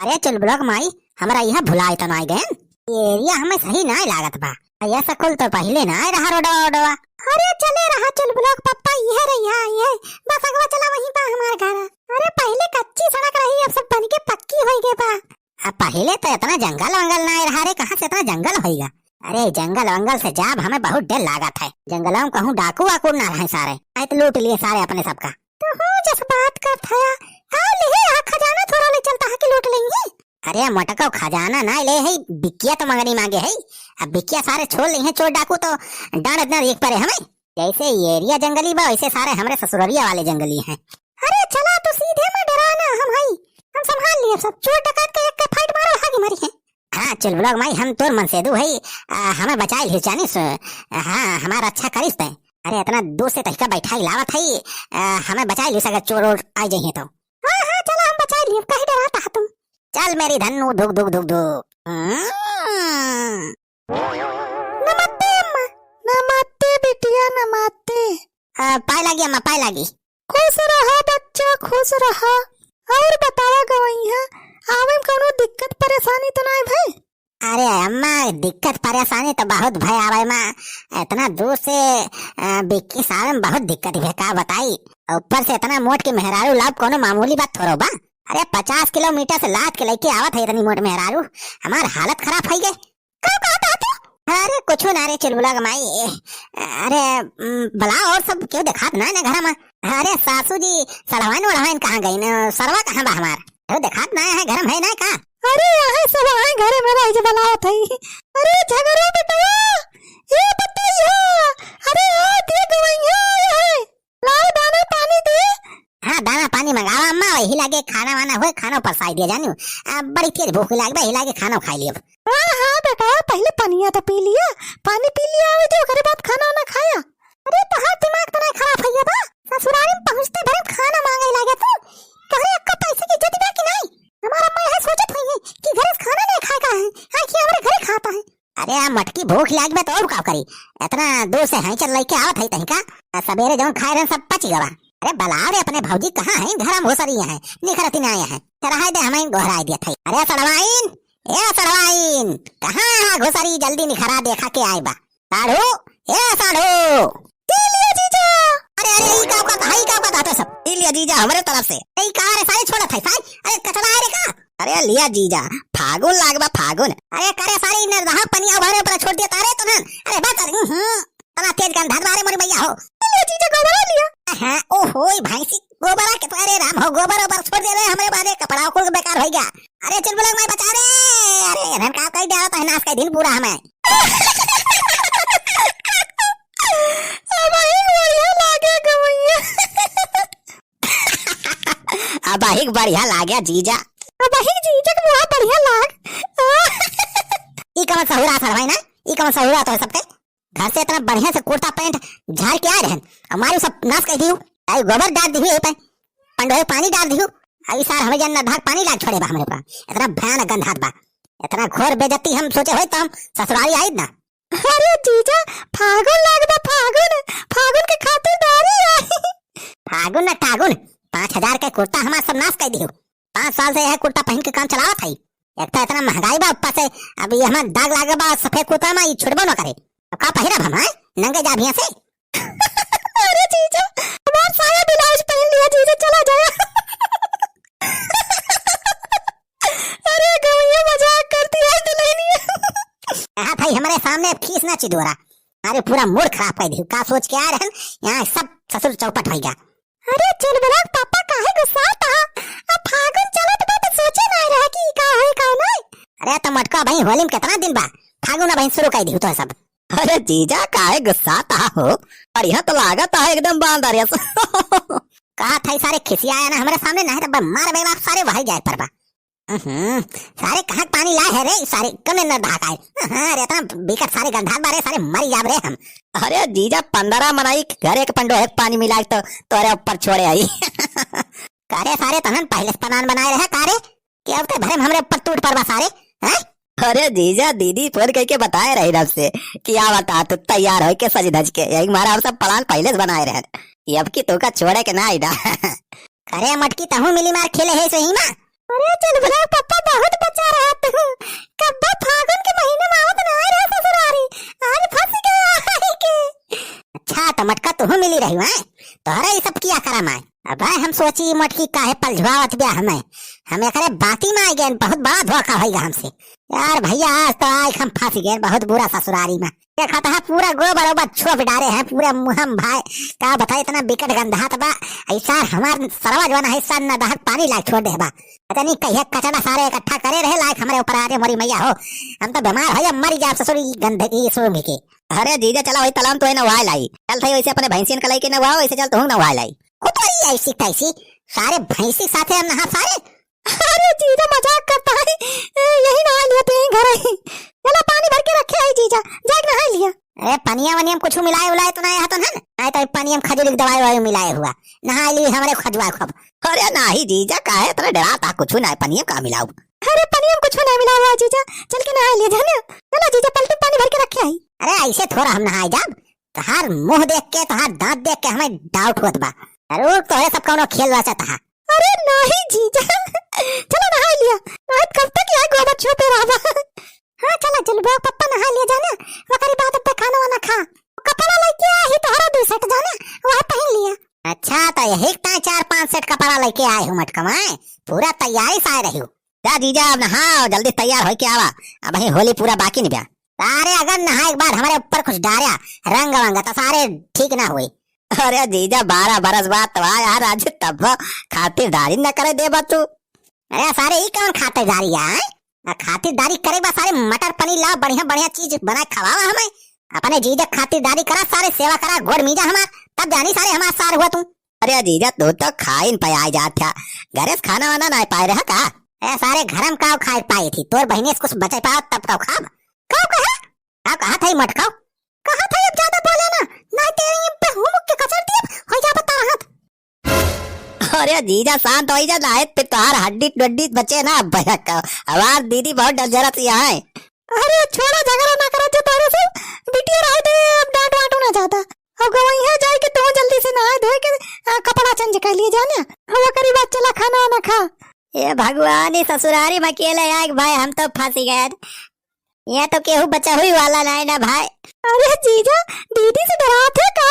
अरे चल ब्लॉक माई हमारा यह भुलाए तो नहीं गए एरिया हमें सही नहीं लागत बा। यह स्कूल तो पहले ना रहा रोडवा ओडवा। अरे चले रहा चल ब्लॉक पप्पा यह रही ये बस अगवा चला वहीं पा हमारा घर। अरे पहले कच्ची सड़क रही अब सब बन के पक्की हो गई बा। पहले तो इतना जंगल वंगल ना रहा रे कहाँ से इतना जंगल होगा। अरे जंगल वंगल से जाब हमें बहुत डर लागत है। जंगलों में कहूँ डाकू वाकू ना रहे सारे तो लूट लिए सारे अपने सबका। तो हो जस बात कर खजाना थोड़ा ले चलता है कि लूट लेंगे। अरे मटका खजाना ना ले है बिकिया तो मंगनी मांगे है। अब बिकिया सारे छोड़ ली है चोर डाकू तो डांड एक परे हमें। जैसे एरिया जंगली बा वैसे सारे हमारे ससुररिया वाले जंगली हैं। अरे चला तो सीधे में डराना हम संभाल लिए सब। चोर डकैत के एक फाइट मारो हागी मरी है। हाँ चल ब्लॉग माई हम तोर मन से दू है हमें बचाए ली जानी। हाँ हमारा अच्छा करिस ते। अरे इतना दूर से तहका बैठा लावत है हमें बचाए ली सगा चोर आ जाइए तो। हाँ हाँ चला हम बचाए लिए कहीं डराता है तुम। चल मेरी धन्नू धुक धुक धुक धुक। नमस्ते अम्मा। नमस्ते बिटिया नमस्ते। पाए लगी अम्मा पाए लगी। खुश रहा बच्चा खुश रहा। और बतावा गवैया आवे में कोनो दिक्कत परेशानी तो नहीं भाई। अरे अम्मा दिक्कत परेशानी तो बहुत भाई आवे माँ। इतना दूर से बिक्की साल में बहुत दिक्कत है का बताई। ऊपर से इतना मोट के मेहरारू लाभ कोनो मामूली बात थोड़ो बा। अरे 50 किलोमीटर से लाद के लेके आवत है इतनी मोट मेहरारू। हमार हालत खराब हो गई। अरे कुछ ना रे चुलबुला गमाई। अरे भला और सब क्यों दिखात ना घर में। अरे सासू जी सलवाइन वड़वाइन कहाँ गई न सरवा कहाँ बा हमार तो दिखात ना है घर में है ना का। अरे यहाँ सब आए घर में रह बलावत है। अरे झगड़ो बेटा ये बतैया। अरे दे गवैया है लाओ दाना पानी दे। हाँ दाना पानी मंगावा अम्मा वही लागे खाना वाना हुए खाना परसाई दिया जानी। बड़ी तेज भूख लाग बा लागे खाना खा लिया। हाँ बेटा पहले पानिया तो पी लिया पानी पी लिया तो करे बाद खाना वाना खाया। अरे तो हाँ दिमाग तो नहीं खराब है बा। ससुराल में पहुंचते भरे खाना मांगे लागे तू कहरे अक्का पैसे की इज्जत बा कि नहीं। हमारा अम्मा यह सोचत है कि घर से खाना नहीं खाएगा है हाँ कि हमारे घर खाता है। अरे मटकी भूख लाग बा तो और का करी इतना दूर से है चल लेके आवत है तहीं का सवेरे जो खाए रहे सब पच गवा। अरे बलाओ रे अपने भौजी कहाँ है घर में घुसरी है निखरती नहीं आया है चढ़ाई दे हमें गोहराई दिया था। अरे सड़वाइन ए सड़वाइन कहाँ घुसरी जल्दी निखरा देखा के आए बा। साढ़ू ए साढ़ू जीजा। अरे अरे का तो सब लिया जीजा हमारे तरफ से यही कहा रे सारे छोड़ा था सारे। अरे कचरा है रे का। अरे लिया जीजा फागुन लागबा फागुन। अरे करे सारे इन रहा पनिया भरे पर छोड़ दिया तारे तो न। अरे बस तना तेज गन धर मारे मोरी भैया हो। लिया जीजा गोबरा लिया। हां ओहो भैंसी गोबरा के तो अरे राम हो गोबर ऊपर छोड़ दे रहे हमारे बारे कपड़ा को बेकार हो गया। अरे चल बोला मैं बचा रे। अरे इधर का कह दिया तो नाश का दिन पूरा हमें। अब एक बढ़िया लागे जीजा। अब एक जीजा के मुंह बढ़िया लाग। ई कम सहुरा था भाई ना ई कम सहुरा तो सबके घर से इतना बढ़िया से कुर्ता पैंट झाड़ के आ रहे हमारी सब नाश कर दियो। आई गोबर डाल दी पे पंडोए पानी डाल दियो। अभी सार हमें जन धाक पानी डाल छोड़े बा हमारे पास इतना भयानक गंधात बा इतना घोर बेइज्जती हम सोचे होय तो हम ससुराली आई ना। अरे जीजा फागुन लागदा फागुन के खातिरदारी आई। फागुन ना टागुन 5000 का कुर्ता हमारा सब नाश कर दियो। 5 साल से यह कुर्ता पहन के काम चलावत है। एक तो इतना महंगाई बा ऊपर से अभी हमार दाग लागे बा सफेद कुर्ता में छुड़बो न करे अब का पहिरा हम है नंगे जाबिया से। अरे जीजा हमार साया ब्लाउज पहन लिया जीजा चला जाए। अरे गवैया मजाक करती है तो नहीं। यहाँ भाई हमारे सामने फीस ना चिदोरा अरे पूरा मूड खराब कर दी का सोच के आ रहे यहाँ सब ससुर चौपट हो गया। अरे चल बड़ा पापा काहे गुस्सा था अब फागुन चलत बा तो सोचे नहीं रहा कि का है का नहीं। अरे तो मटका भाई होली में कितना दिन बा फागुन भाई शुरू कर दी तो सब। अरे जीजा काहे गुस्सा था हो बढ़िया तो लागत है एकदम बांधरिया कहा था सारे खिसियाया ना हमारे सामने नहीं तो मार बे बाप सारे वही जाए पर बा। सारे कहाँ पानी लाए है रे सारे कने न ढाकाए। अरे इतना बेकार सारे गंधात बारे सारे मर जाब रे हम। अरे जीजा 15 मनाई घर एक पंडो है पानी मिला तो तोरे ऊपर छोड़े आई। कारे सारे तनन पहले से पनान बनाए रहे कारे कि अब तो भरे हमरे ऊपर टूट पड़वा सारे हैं। अरे जीजा दीदी फोन करके बताए रही रब से कि आ बता तू तैयार हो के सज धज के यही मारा सब प्लान पहले से बनाए रहे अब की तो का छोड़े के ना आईडा। करे मटकी तहु मिली मार खेले है सही मां। अरे चल बड़ा पापा मिली रही है तोहरा ये सब किया करा मैं। अब हम सोची मोटकी काहे पलझवावत बिया हमें करे बाती में आ गए, बहुत बड़ा धोखा होगा हमसे यार भैया। आज तो आज हम फंस गए बहुत बुरा ससुरारी में। देखा था पूरा गोबर ओबर छोप डारे हैं पूरे मुहम भाई, का बता इतना बिकट गंधा बा। ऐसा हमार सरवा जवाना है सन न दहर पानी लाग छोड़ दे बा, पता नहीं कहिया कचरा सारे इकट्ठा करे रहे लायक हमारे ऊपर आ रहे मोरी मैया हो। हम तो बीमार हो या मर जा ससुरी गंदगी सूंघ के। अरे जीजा चला वही तलाम तो है नवा लाई, चल थई वैसे अपने भैंसियन कलाई के नवा वैसे चल तो हूं नवा लाई। कुतरी ऐसी तैसी सारे भैंसी साथे हम नहा सारे। अरे जीजा मजाक करता है, यही नहा लिया तो यही घर है। चला पानी भर के रखे है जीजा, जाके नहा लिया। अरे पनिया वनिया कुछ मिलाए उलाए तो नहीं तो ना, नहीं तो पनिया में खजूर की दवाई ववाई मिलाए हुआ नहा ली हमारे खजवा खब। अरे नहीं जीजा काहे इतना डराता, कुछ ना पनिया का मिलाऊ। अरे पनिया में कुछ ना मिला हुआ जीजा, चल के नहा लिया जाना। चला जीजा पलटी पानी भर के रखे है। अरे ऐसे थोड़ा हम नहाए जाब, तहार मुंह देख के तहार दांत देख के हमें डाउट होत बा। अरे तो है सब कौनो खेल रहा था। अरे नहीं जीजा चलो नहा लिया, आज कब तक यहाँ गोबर छुपे रहा। हाँ चला जलबा पप्पा नहा लिया जाना, वकरी बात पे खाना वाना खा, कपड़ा लेके आ ही तोहरा 2 सेट जाना वह पहन लिया। अच्छा तो यही 4-5 सेट कपड़ा लेके आए हूँ मटका में, पूरा तैयारी से आए रही हूँ। जा जीजा अब नहाओ जल्दी तैयार हो के आवा, अब वही होली पूरा बाकी नहीं ब्या। सारे अगर नहा एक बार हमारे ऊपर कुछ डारा रंग वंग तो सारे ठीक ना हुई। अरे जीजा 12 बरस बाद तो यार आज तब खातिरदारी न करे दे तू। अरे सारे ही कौन खातिरदारी है, खातिरदारी करे बा सारे मटर पनीर ला बढ़िया बढ़िया चीज बना खवावा हमें। अपने जीजा खातिरदारी करा, सारे सेवा करा, गोड़ मीजा हमार, तब जानी सारे हमार सार हुआ तू। अरे जीजा तू तो खाइन पाया जात था, घरे से खाना वाना नहीं पाए रहा का। ए सारे घर में काव खाए पाई थी, तोर बहने से कुछ बचे पाओ तब काव खाब। काव कहा था मटकाओ कहा था, अब ज्यादा बोले ना नहीं तेरी पे हूं मुक्के कचर दिए हो जा बता हाथ। अरे जीजा शांत हो जा, लायत पे तोहार हड्डी डड्डी बचे ना भयक आवाज दीदी बहुत डर जरत है। अरे छोड़ा झगड़ा ना करो जो तारे से बिटिया रहे थे, अब डांट वाटू ना जाता। अब गई है जाए के तू जल्दी से नहा धो के कपड़ा चेंज कर लिए जाने, वो करी बात चला खाना वाना खा। ये भगवान ससुरारी में अकेले आए भाई, हम तो फंस गए, यहाँ तो केहू बचा हुई वाला नहीं ना भाई। अरे जीजा दीदी से डराते का